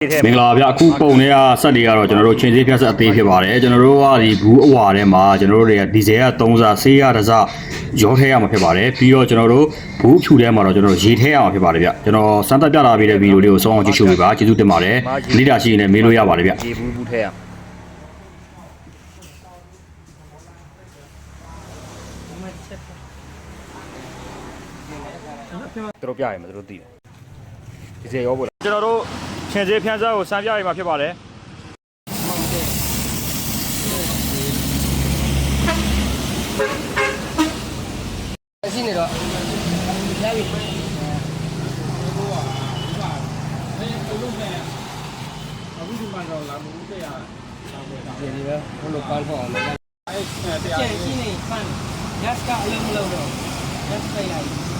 မင်္ဂလာဗျအခုပုံတွေကစက်တွေကတော့ကျွန်တော်တို့ချင်းသေးဖြတ်ဆက်အသေးဖြစ်ပါတယ်ကျွန်တော်တို့ကဒီဘူးအဝါထဲမှာကျွန်တော်တို့တွေကဒီဇယ်က3စားဆေးရတစ်စားရောထည့်ရမှာဖြစ်ပါတယ်ပြီးတော့ကျွန်တော်တို့ဘူးဖြူထဲမှာတော့ကျွန်တော်တို့ရေထည့်ရမှာဖြစ်ပါတယ်ဗျကျွန်တော်စမ်းသပ်ပြတာပေးတဲ့ဗီဒီယိုလေးကိုစောင့်အောင်ကြည့်ရှုပေးပါကျေးဇူးတင်ပါတယ်လိတာရှိရင်လည်းမေးလို့ရပါတယ်ဗျရေဘူးထည့်ရတို့ပြရမှာတို့သိတယ်ဒီစေရောပို့လားကျွန်တော်တို့ချင်းစေးဖြန်းစားကိုစမ်းပြရမှာဖြစ်ပါတယ်အစီနေတော့ရပြီဒီပဲဘလို့ပန်းဖို့အောင်ကျန်ရှိနေပန်း gas ကအလုံးမလုံးတော့ gas ပိတ်လိုက်